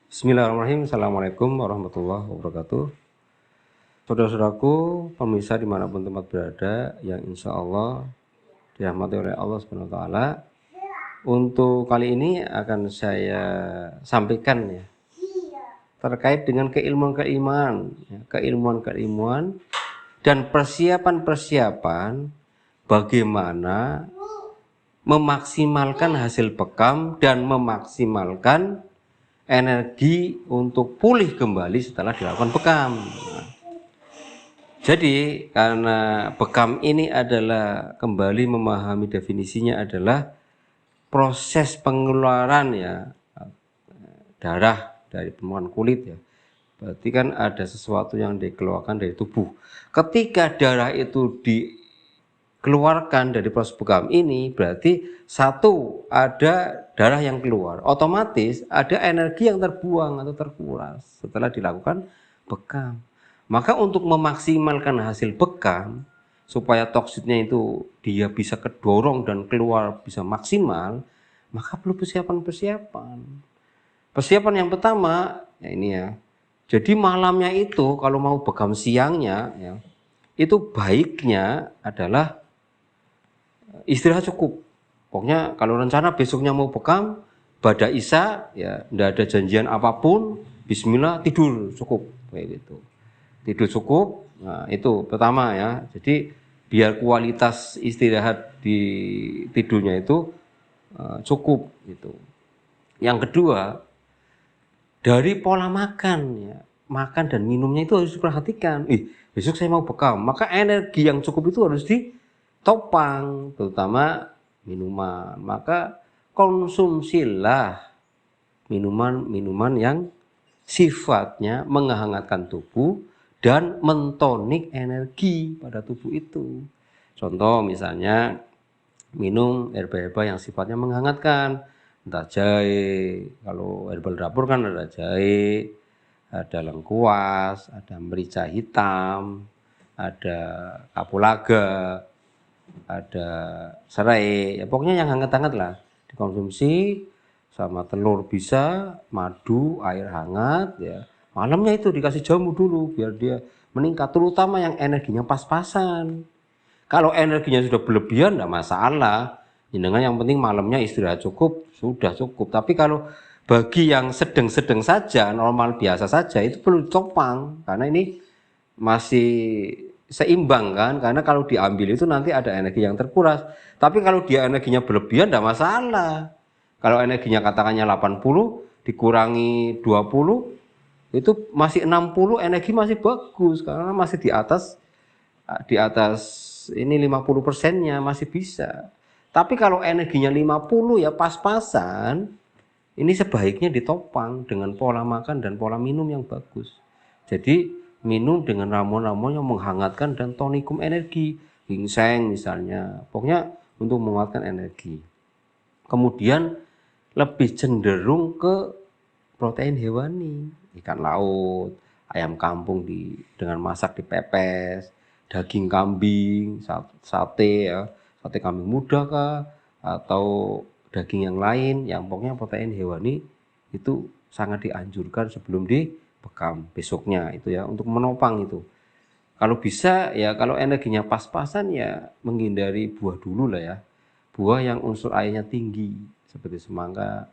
Bismillahirrahmanirrahim. Assalamualaikum warahmatullahi wabarakatuh. Saudara-saudaraku, pemirsa dimanapun tempat berada, yang insya Allah dirahmati oleh Allah Subhanahu Wa Taala. Untuk kali ini akan saya sampaikan ya terkait dengan keilmuan dan persiapan bagaimana memaksimalkan hasil bekam dan memaksimalkan energi untuk pulih kembali setelah dilakukan bekam. Jadi karena bekam ini adalah, kembali memahami definisinya, adalah proses pengeluaran ya darah dari permukaan kulit ya. Berarti kan ada sesuatu yang dikeluarkan dari tubuh. Ketika darah itu dikeluarkan dari proses bekam ini, berarti satu, ada darah yang keluar, otomatis ada energi yang terbuang atau terkuras setelah dilakukan bekam. Maka untuk memaksimalkan hasil bekam supaya toksitnya itu dia bisa kedorong dan keluar bisa maksimal, maka perlu persiapan. Persiapan yang pertama ya ini ya. Jadi malamnya itu kalau mau bekam siangnya ya, itu baiknya adalah istirahat cukup. Pokoknya kalau rencana besoknya mau bekam, bada isya ya, tidak ada janjian apapun, bismillah, tidur cukup kayak gitu. Tidur cukup, nah itu pertama ya. Jadi biar kualitas istirahat di tidurnya itu cukup gitu. Yang kedua, dari pola makan ya, makan dan minumnya itu harus diperhatikan. Besok saya mau bekam, maka energi yang cukup itu harus ditopang, terutama minuman. Maka konsumsilah minuman-minuman yang sifatnya menghangatkan tubuh dan mentonik energi pada tubuh itu. Contoh misalnya minum herba-herba yang sifatnya menghangatkan, entah jahe, kalau herbal dapur kan ada jahe, ada lengkuas, ada merica hitam, ada kapulaga, ada serai, ya pokoknya yang hangat-hangat lah dikonsumsi, sama telur bisa, madu, air hangat ya. Malamnya itu dikasih jamu dulu biar dia meningkat, terutama yang energinya pas-pasan. Kalau energinya sudah berlebihan tidak masalah, dengan yang penting malamnya istirahat cukup, sudah cukup. Tapi kalau bagi yang sedang-sedang saja, normal biasa saja, itu perlu ditopang karena ini masih seimbang kan, karena kalau diambil itu nanti ada energi yang terkuras. Tapi kalau dia energinya berlebihan tidak masalah. Kalau energinya katakannya 80 dikurangi 20 itu masih 60, energi masih bagus karena masih di atas ini 50%-nya masih bisa. Tapi kalau energinya 50 ya pas-pasan, ini sebaiknya ditopang dengan pola makan dan pola minum yang bagus. Jadi minum dengan ramuan-ramuan yang menghangatkan dan tonikum energi, ginseng misalnya, pokoknya untuk menguatkan energi. Kemudian lebih cenderung ke protein hewani, ikan laut, ayam kampung dengan masak dipepes, daging kambing, sate ya, sate kambing muda kah, atau daging yang lain, yang pokoknya protein hewani itu sangat dianjurkan sebelum dibekam besoknya itu ya, untuk menopang itu. Kalau bisa ya, kalau energinya pas-pasan ya menghindari buah dulu lah ya, buah yang unsur airnya tinggi seperti semangka,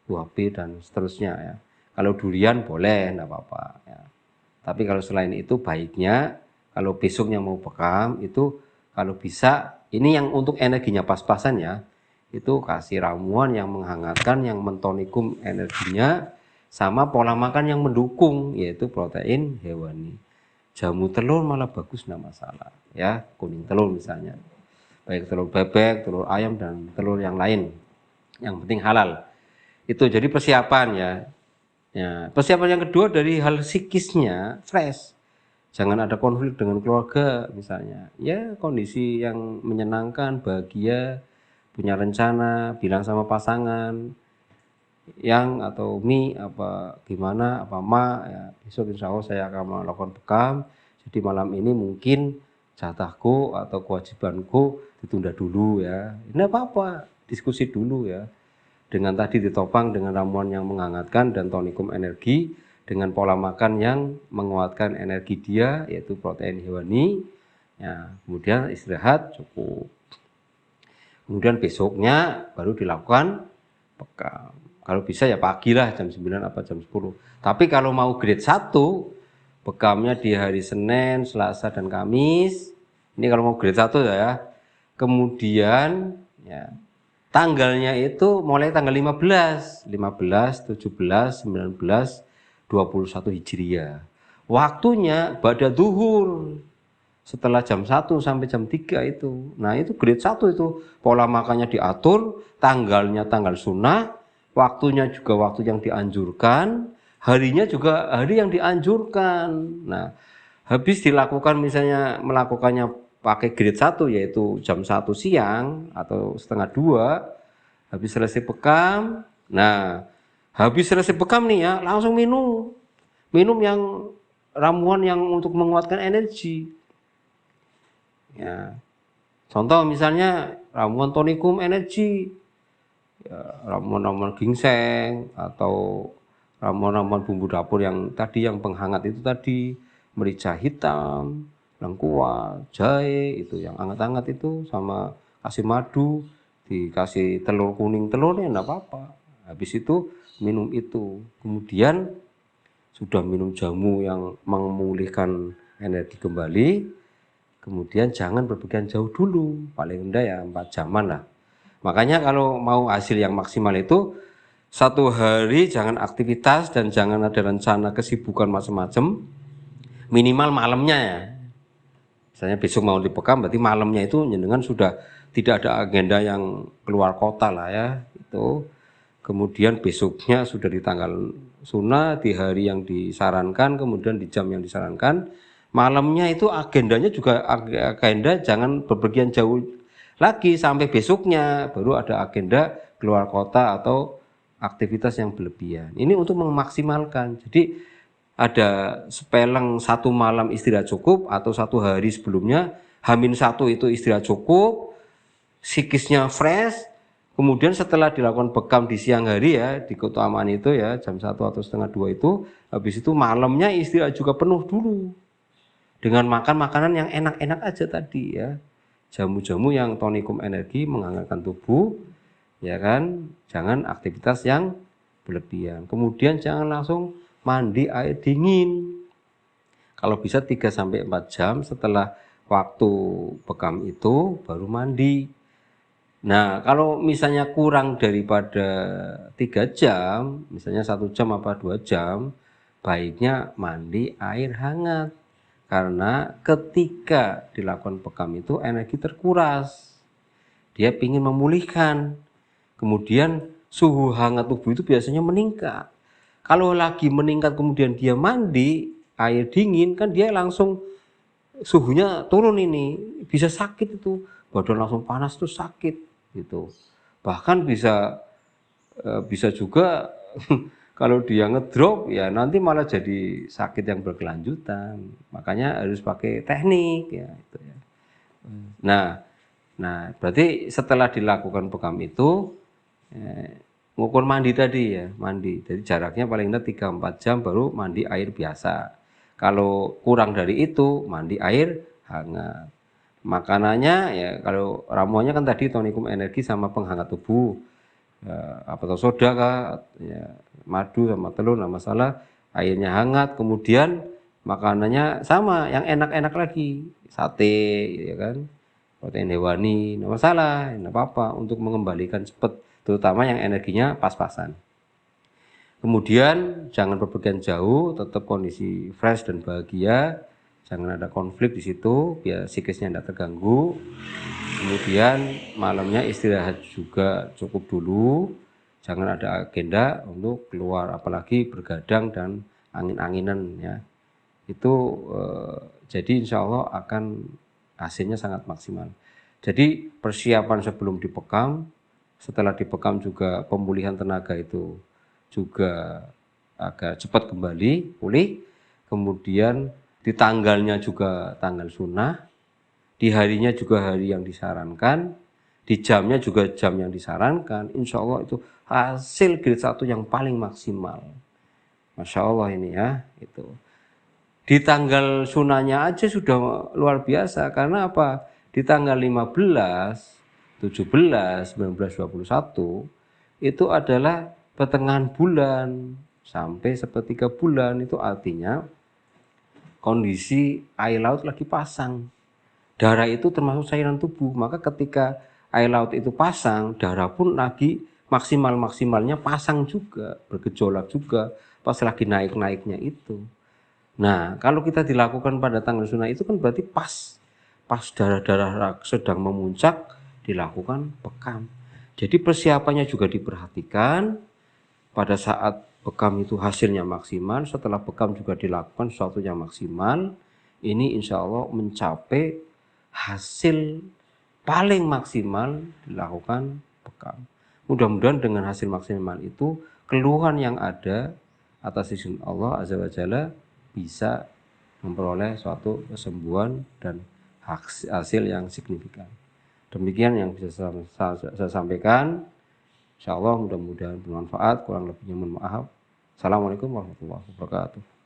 buah pir dan seterusnya ya. Kalau durian boleh, enggak apa-apa ya. Tapi kalau selain itu baiknya kalau besoknya mau bekam itu kalau bisa, ini yang untuk energinya pas-pasan ya, itu kasih ramuan yang menghangatkan, yang mentonikum energinya, sama pola makan yang mendukung, yaitu protein hewani. Jamu telur malah bagus, enggak masalah ya, kuning telur misalnya, baik telur bebek, telur ayam dan telur yang lain, yang penting halal. Itu jadi persiapan ya. Ya, persiapan yang kedua dari hal psikisnya, fresh. Jangan ada konflik dengan keluarga misalnya. Ya, kondisi yang menyenangkan, bahagia, punya rencana, bilang sama pasangan, yang atau mi apa gimana apa ma ya, besok insya Allah saya akan melakukan bekam, jadi malam ini mungkin jatahku atau kewajibanku ditunda dulu ya. Ini apa-apa, diskusi dulu ya. dengan tadi ditopang dengan ramuan yang menghangatkan dan tonikum energi, dengan pola makan yang menguatkan energi dia, yaitu protein hewani. Ya, kemudian istirahat cukup. Kemudian besoknya baru dilakukan bekam. Kalau bisa ya pagi lah, jam 9 apa jam 10. Tapi kalau mau grade 1, bekamnya di hari Senin, Selasa, dan Kamis. Ini kalau mau grade 1 ya. Kemudian ya, tanggalnya itu mulai tanggal 15, 17, 19, 21 Hijriah. Waktunya ba'da zuhur. Setelah jam 1 sampai jam 3 itu. Nah, itu grade 1 itu. Pola makannya diatur, tanggalnya tanggal sunnah, waktunya juga waktu yang dianjurkan, harinya juga hari yang dianjurkan. Nah, habis dilakukan misalnya melakukannya pakai grade 1 yaitu jam 1 siang atau setengah 2, habis selesai bekam. Nah, habis selesai bekam nih ya, langsung minum. Minum yang ramuan yang untuk menguatkan energi. Ya. Contoh misalnya ramuan tonikum energi, ya, ramuan-ramuan ginseng atau ramuan-ramuan bumbu dapur yang tadi yang penghangat itu tadi, merica hitam, lengkuas, jahe itu yang hangat-hangat itu, sama kasih madu, dikasih telur kuning telurnya enggak apa-apa. Habis itu minum itu. Kemudian sudah minum jamu yang memulihkan energi kembali. Kemudian jangan berpergian jauh dulu, paling rendah ya 4 jaman lah. Makanya kalau mau hasil yang maksimal itu 1 hari jangan aktivitas dan jangan ada rencana kesibukan macam-macam, minimal malamnya ya. Misalnya besok mau dibekam berarti malamnya itu jenengan sudah tidak ada agenda yang keluar kota lah ya itu. Kemudian besoknya sudah di tanggal sunnah, di hari yang disarankan, kemudian di jam yang disarankan. Malamnya itu agendanya juga agenda jangan bepergian jauh lagi sampai besoknya baru ada agenda keluar kota atau aktivitas yang berlebihan. Ini untuk memaksimalkan. Jadi ada sepeleng 1 malam istirahat cukup atau 1 hari sebelumnya H-1 itu istirahat cukup, psikisnya fresh. Kemudian setelah dilakukan bekam di siang hari ya, di keutamaan itu ya, jam 1 atau setengah 2 itu, habis itu malamnya istirahat juga penuh dulu. Dengan makan makanan yang enak-enak aja tadi ya. Jamu-jamu yang tonikum energi menghangatkan tubuh, ya kan? Jangan aktivitas yang berlebihan. Kemudian jangan langsung mandi air dingin. Kalau bisa 3 sampai 4 jam setelah waktu bekam itu baru mandi. Nah, kalau misalnya kurang daripada 3 jam, misalnya 1 jam apa 2 jam, baiknya mandi air hangat. Karena ketika dilakukan bekam itu energi terkuras. Dia ingin memulihkan. Kemudian suhu hangat tubuh itu biasanya meningkat. Kalau lagi meningkat kemudian dia mandi air dingin, kan dia langsung suhunya turun ini. Bisa sakit itu. Badan langsung panas tuh sakit gitu. Bahkan bisa juga kalau dia ngedrop ya nanti malah jadi sakit yang berkelanjutan. Makanya harus pakai teknik ya itu ya. Nah, berarti setelah dilakukan bekam itu ngukur mandi tadi ya, mandi. Jadi jaraknya paling enggak 3-4 jam baru mandi air biasa. Kalau kurang dari itu mandi air hangat. Makanannya ya kalau ramuannya kan tadi tonikum energi sama penghangat tubuh. Apa atau soda kah ya, madu sama telur enggak masalah, airnya hangat, kemudian makanannya sama yang enak-enak lagi, sate ya kan, protein hewani enggak masalah, enggak apa-apa untuk mengembalikan cepat, terutama yang energinya pas-pasan. Kemudian jangan bepergian jauh, tetap kondisi fresh dan bahagia, jangan ada konflik di situ biar psikisnya tidak terganggu. Kemudian malamnya istirahat juga cukup dulu, jangan ada agenda untuk keluar apalagi bergadang dan angin-anginan ya. Itu jadi insya Allah akan hasilnya sangat maksimal. Jadi persiapan sebelum dibekam, setelah dibekam juga pemulihan tenaga itu juga agak cepat kembali pulih. Kemudian di tanggalnya juga tanggal sunnah, di harinya juga hari yang disarankan, di jamnya juga jam yang disarankan, insya Allah itu hasil grade 1 yang paling maksimal. Masya Allah ini ya, itu. Di tanggal sunahnya aja sudah luar biasa, karena apa? Di tanggal 15, 17, 19, 21, itu adalah pertengahan bulan, sampai sepertiga bulan, itu artinya kondisi air laut lagi pasang. Darah itu termasuk cairan tubuh, maka ketika air laut itu pasang, darah pun lagi maksimalnya pasang juga, bergejolak juga pas lagi naik-naiknya itu. Nah, kalau kita dilakukan pada tanggal sunah itu kan berarti pas darah-darah sedang memuncak dilakukan bekam. Jadi persiapannya juga diperhatikan. Pada saat bekam itu hasilnya maksimal, setelah bekam juga dilakukan sesuatu yang maksimal. Ini insya Allah mencapai hasil paling maksimal dilakukan bekam. Mudah-mudahan dengan hasil maksimal itu keluhan yang ada atas izin Allah Azza wa Jalla bisa memperoleh suatu kesembuhan dan hasil yang signifikan. Demikian yang bisa saya sampaikan. Insya Allah mudah-mudahan bermanfaat. Kurang lebihnya mohon maaf. Assalamualaikum warahmatullahi wabarakatuh.